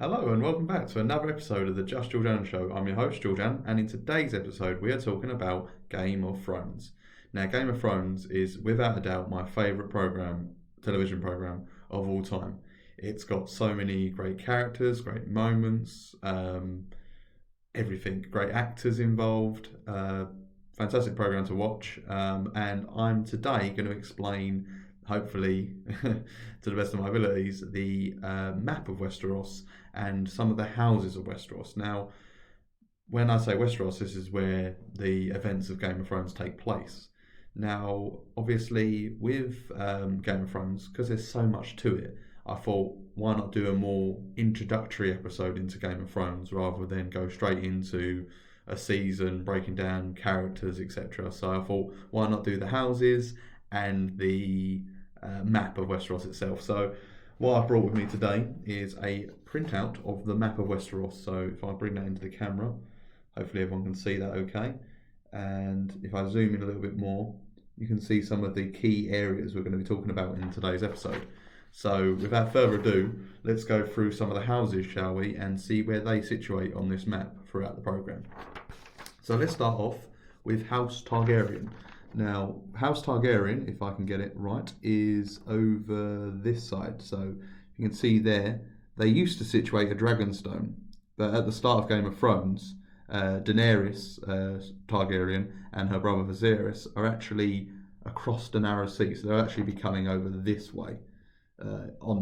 Hello and welcome back to another episode of the Just Georgian Show. I'm your host Georgian, and in today's episode we are talking about Game of Thrones. Now, Game of Thrones is without a doubt my favourite television program of all time. It's got so many great characters, great moments, everything, great actors involved. Fantastic program to watch, and I'm today going to explain, hopefully to the best of my abilities, the map of Westeros and some of the houses of Westeros. Now, when I say Westeros, this is where the events of Game of Thrones take place. Now, obviously, with Game of Thrones, because there's so much to it, I thought, why not do a more introductory episode into Game of Thrones rather than go straight into a season breaking down characters, etc. So I thought, why not do the houses and the map of Westeros itself. So what I've brought with me today is a printout of the map of Westeros. So if I bring that into the camera, hopefully everyone can see that okay. And if I zoom in a little bit more, you can see some of the key areas we're going to be talking about in today's episode. So without further ado, let's go through some of the houses, shall we, and see where they situate on this map throughout the programme. So let's start off with House Targaryen. Now, House Targaryen, if I can get it right, is over this side. So you can see there, they used to situate a Dragonstone, but at the start of Game of Thrones, Daenerys Targaryen and her brother Viserys are actually across the narrow sea. So they're actually be coming over this way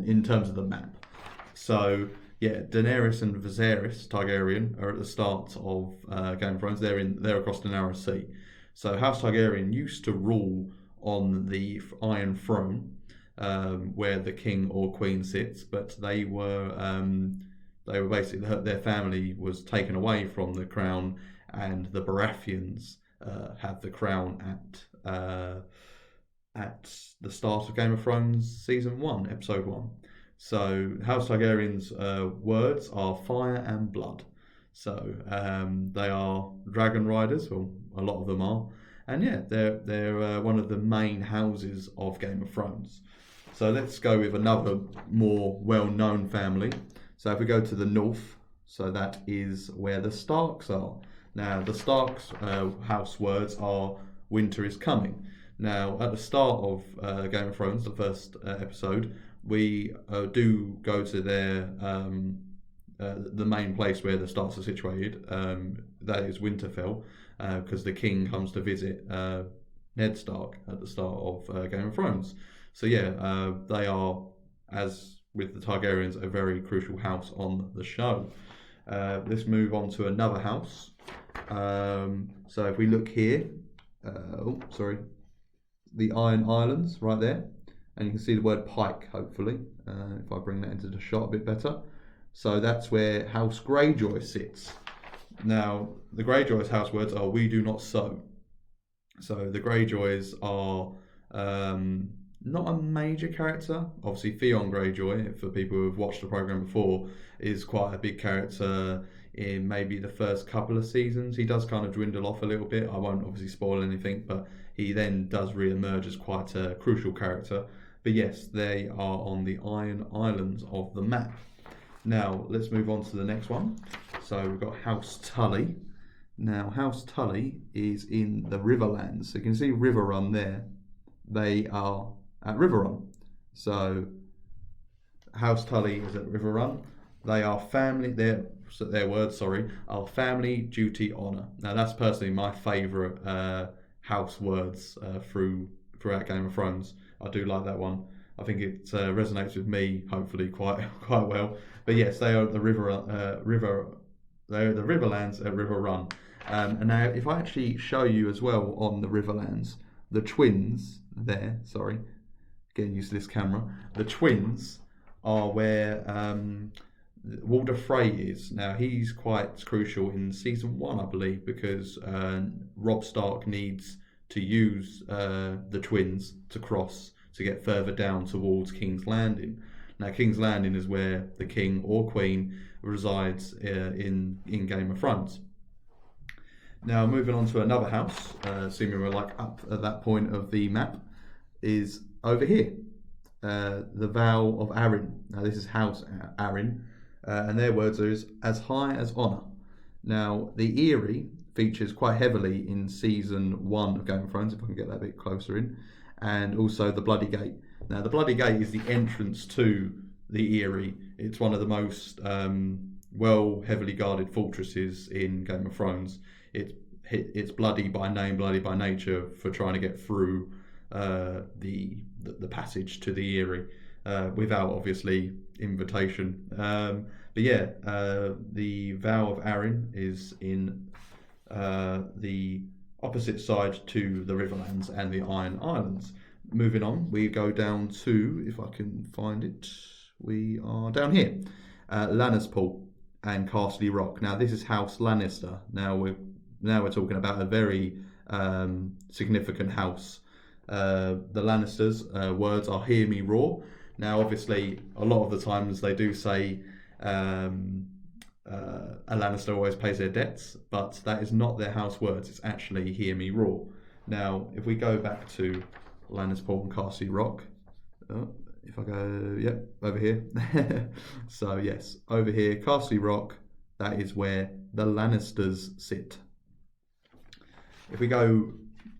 in terms of the map. So yeah, Daenerys and Viserys Targaryen are at the start of Game of Thrones. They're across the narrow sea. So House Targaryen used to rule on the Iron Throne, where the king or queen sits, but they were basically, their family was taken away from the crown, and the Baratheons have the crown at the start of Game of Thrones season 1, episode 1. So House Targaryen's words are fire and blood. So they are dragon riders, well, a lot of them are, and yeah, they're one of the main houses of Game of Thrones. So let's go with another more well-known family. So if we go to the north, so that is where the Starks are. Now the Starks house words are winter is coming. Now at the start of Game of Thrones, the first episode, we do go to their the main place where the Starks are situated, that is Winterfell, because the king comes to visit Ned Stark at the start of Game of Thrones. So yeah, they are, as with the Targaryens, a very crucial house on the show. Let's move on to another house. So if we look here, the Iron Islands right there, and you can see the word pike, hopefully, if I bring that into the shot a bit better. So that's where House Greyjoy sits. Now, the Greyjoys' house words are "we do not sow." So the Greyjoys are not a major character. Obviously, Theon Greyjoy, for people who have watched the programme before, is quite a big character in maybe the first couple of seasons. He does kind of dwindle off a little bit. I won't obviously spoil anything, but he then does re-emerge as quite a crucial character. But yes, they are on the Iron Islands of the map. Now, let's move on to the next one. So we've got House Tully. Now, House Tully is in the Riverlands. So you can see Riverrun there. They are at Riverrun. So House Tully is at Riverrun. They are family. Their words, are family, duty, honour. Now, that's personally my favourite house words throughout Game of Thrones. I do like that one. I think it resonates with me, hopefully, quite well. But yes, they are the they're the Riverlands at Riverrun. And now, if I actually show you as well on the Riverlands, the twins there. Sorry, getting used to this camera. The twins are where Walder Frey is. Now, he's quite crucial in season 1, I believe, because Robb Stark needs to use the twins to cross to get further down towards King's Landing. Now, King's Landing is where the king or queen resides in Game of Thrones. Now, moving on to another house, assuming we're like up at that point of the map, is over here, the Vale of Arryn. Now, this is House Arryn. and their words are as high as honour. Now, the Eyrie features quite heavily in season 1 of Game of Thrones, if I can get that a bit closer in, and also the Bloody Gate. Now, the Bloody Gate is the entrance to the Eyrie. It's one of the most heavily guarded fortresses in Game of Thrones. It's bloody by name, bloody by nature for trying to get through the passage to the Eyrie without obviously invitation. But yeah, the Vow of Arryn is in the opposite side to the Riverlands and the Iron Islands. Moving on, we go down to, if I can find it, we are down here, Lannisport and Castle Rock. Now this is House Lannister. Now we're talking about a very significant house. The Lannisters' words are "Hear me roar." Now, obviously, a lot of the times they do say a Lannister always pays their debts, but that is not their house words. It's actually "Hear me roar." Now, if we go back to Lannisport and Castle Rock, if I go, yep, over here. So yes, over here, Castle Rock. That is where the Lannisters sit. If we go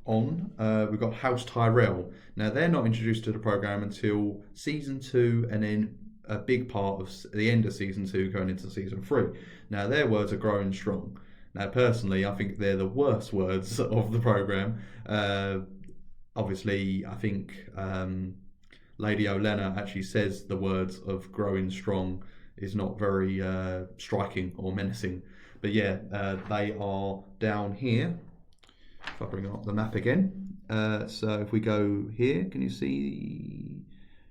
on, we've got House Tyrell. Now they're not introduced to the programme until season 2, and then a big part of the end of season 2 going into season 3. Now their words are growing strong. Now personally, I think they're the worst words of the programme. Obviously, I think Lady Olenna actually says the words of growing strong is not very striking or menacing. But yeah, they are down here. If I bring up the map again. So if we go here, can you see?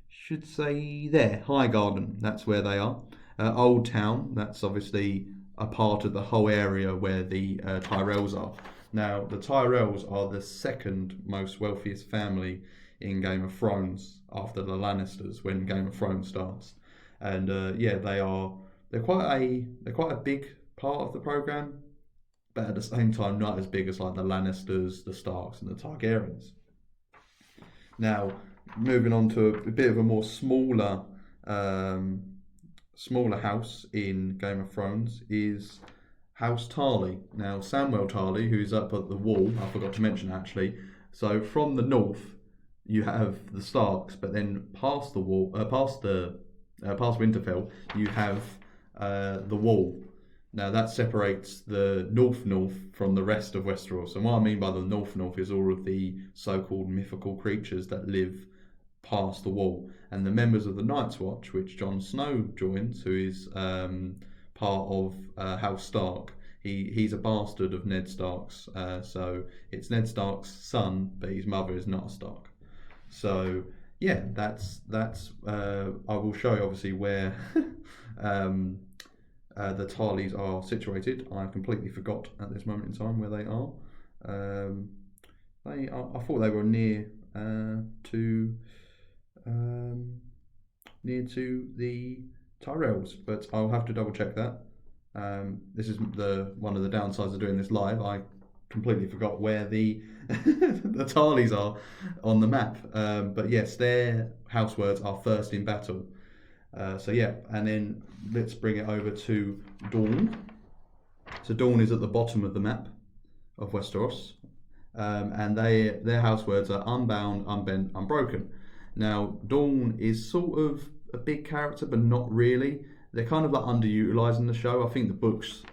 Should say there, Highgarden. That's where they are. Old Town. That's obviously a part of the whole area where the Tyrells are. Now, the Tyrells are the second most wealthiest family in Game of Thrones after the Lannisters when Game of Thrones starts. And yeah, they're quite a big part of the programme, but at the same time not as big as like the Lannisters, the Starks and the Targaryens. Now, moving on to a bit of a more smaller house in Game of Thrones is House Tarly. Now, Samwell Tarly, who's up at the wall, I forgot to mention actually. So from the north, you have the Starks, but then past the wall, past Winterfell, you have the Wall. Now that separates the North from the rest of Westeros. And what I mean by the North is all of the so-called mythical creatures that live past the Wall, and the members of the Night's Watch, which Jon Snow joins, who is part of House Stark. He's a bastard of Ned Stark's, so it's Ned Stark's son, but his mother is not a Stark. So yeah, that's I will show you obviously where the Tarleys are situated. I completely forgot at this moment in time where they are. I thought they were near to the Tyrells, but I'll have to double check that. This is one of the downsides of doing this live. I completely forgot where the the Tarleys are on the map. But yes, their house words are first in battle. So yeah, and then let's bring it over to Dorne. So Dorne is at the bottom of the map of Westeros, and their house words are unbound, unbent, unbroken. Now Dorne is sort of a big character, but not really. They're kind of like underutilized in the show. I think the books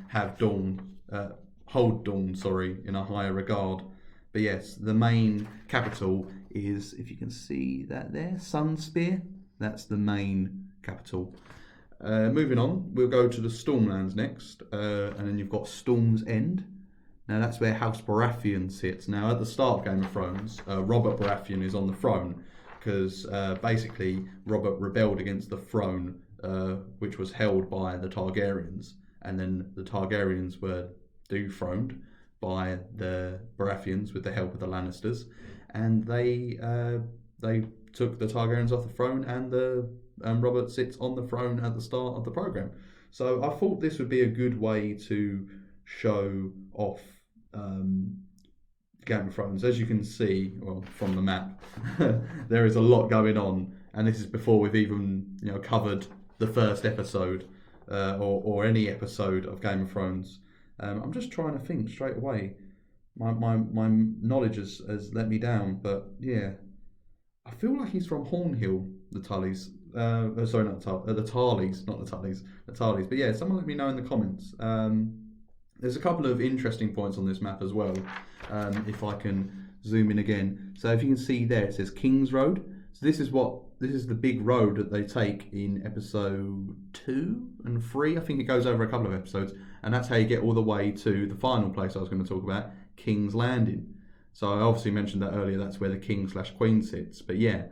have hold Dorne, in a higher regard. But yes, the main capital is, if you can see that there, Sunspear. That's the main capital. Moving on, we'll go to the Stormlands next, and then you've got Storm's End. Now that's where House Baratheon sits. Now at the start of Game of Thrones, Robert Baratheon is on the throne because basically Robert rebelled against the throne, which was held by the Targaryens, and then the Targaryens were dethroned by the Baratheons with the help of the Lannisters, and they took the Targaryens off the throne, and Robert sits on the throne at the start of the programme. So I thought this would be a good way to show off Game of Thrones. As you can see, well, from the map, there is a lot going on, and this is before we've even covered the first episode or any episode of Game of Thrones. I'm just trying to think straight away. My knowledge has let me down, but yeah, I feel like he's from Hornhill, the Tullys. Sorry, not the Tarleys, not the Tullys, the Tarleys. But yeah, someone let me know in the comments. There's a couple of interesting points on this map as well. If I can zoom in again, so if you can see there, it says King's Road. So this is the big road that they take in episode 2 and 3. I think it goes over a couple of episodes, and that's how you get all the way to the final place I was going to talk about, King's Landing. So I obviously mentioned that earlier. That's where the king/queen sits. But yeah,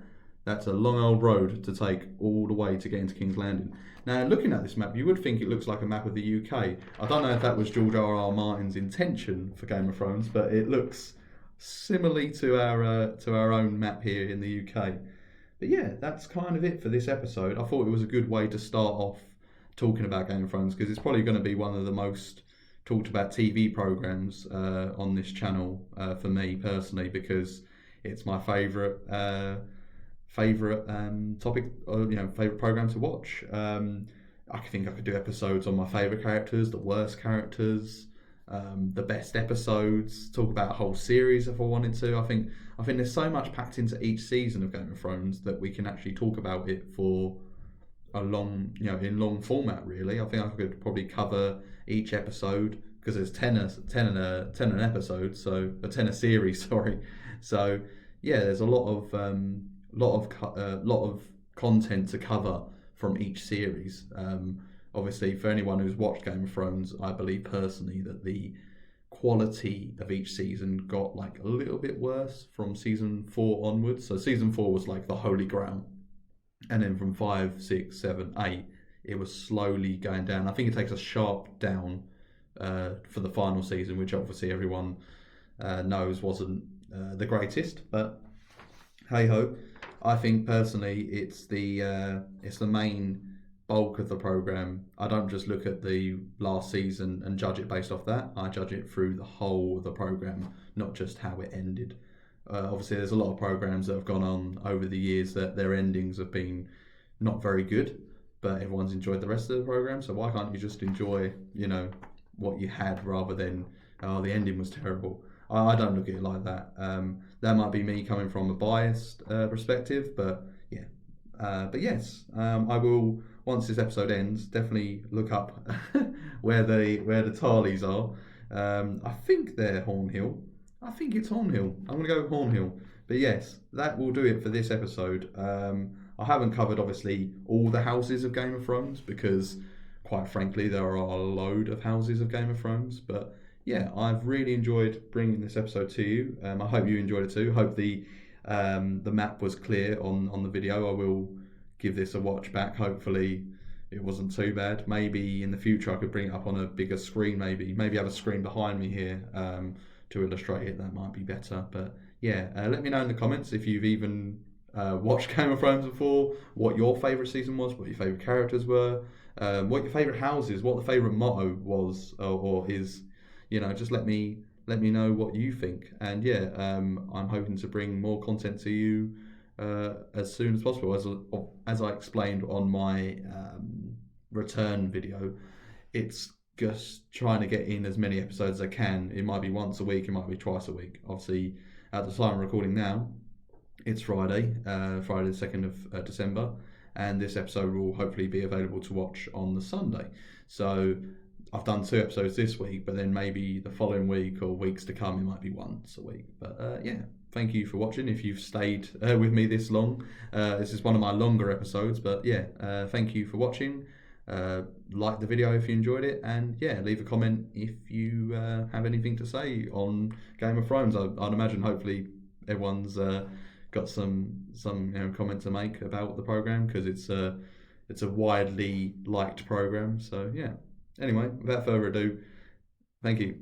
that's a long old road to take all the way to get into King's Landing. Now, looking at this map, you would think it looks like a map of the UK. I don't know if that was George R.R. Martin's intention for Game of Thrones, but it looks similarly to our own map here in the UK. But yeah, that's kind of it for this episode. I thought it was a good way to start off talking about Game of Thrones, because it's probably going to be one of the most talked about TV programs on this channel for me personally, because it's my favourite topic, or favourite program to watch. I think I could do episodes on my favourite characters, the worst characters, the best episodes, talk about a whole series if I wanted to. I think there's so much packed into each season of Game of Thrones that we can actually talk about it for a long, in long format really. I think I could probably cover each episode, because there's 10 an episode, so a 10 a series, sorry. So yeah, there's a lot of content to cover from each series. Obviously, for anyone who's watched Game of Thrones, I believe personally that the quality of each season got like a little bit worse from season 4 onwards. So season 4 was like the holy grail, and then from 5, 6, 7, 8, it was slowly going down. I think it takes a sharp down for the final season, which obviously everyone knows wasn't the greatest. But hey ho, I think personally it's the main bulk of the program. I don't just look at the last season and judge it based off that. I judge it through the whole of the program, not just how it ended. Obviously, there's a lot of programs that have gone on over the years that their endings have been not very good, but everyone's enjoyed the rest of the program. So why can't you just enjoy, what you had, rather than, oh, the ending was terrible? I don't look at it like that. That might be me coming from a biased perspective, but yeah. But yes, I will, once this episode ends, definitely look up where the Tarleys are. I think they're Hornhill. I think it's Hornhill. I'm going to go with Hornhill. But yes, that will do it for this episode. I haven't covered, obviously, all the houses of Game of Thrones, because, quite frankly, there are a load of houses of Game of Thrones. But yeah, I've really enjoyed bringing this episode to you. I hope you enjoyed it too. Hope the map was clear on the video. I will give this a watch back. Hopefully it wasn't too bad. Maybe in the future I could bring it up on a bigger screen, maybe have a screen behind me here to illustrate it. That might be better. But yeah, let me know in the comments if you've even watched Game of Thrones before, what your favourite season was, what your favourite characters were, what your favourite houses, what the favourite motto was or is. Just let me know what you think. And yeah, I'm hoping to bring more content to you as soon as possible. As I explained on my return video, it's just trying to get in as many episodes as I can. It might be once a week, it might be twice a week. Obviously, at the time I'm recording now, it's Friday the 2nd of December, and this episode will hopefully be available to watch on the Sunday. So I've done 2 episodes this week, but then maybe the following week or weeks to come, it might be once a week. But yeah, thank you for watching. If you've stayed with me this long, this is one of my longer episodes, but yeah, thank you for watching. Like the video if you enjoyed it, and yeah, leave a comment if you have anything to say on Game of Thrones. I'd imagine hopefully everyone's got some comment to make about the program, because it's a widely liked program. So yeah. Anyway, without further ado, thank you.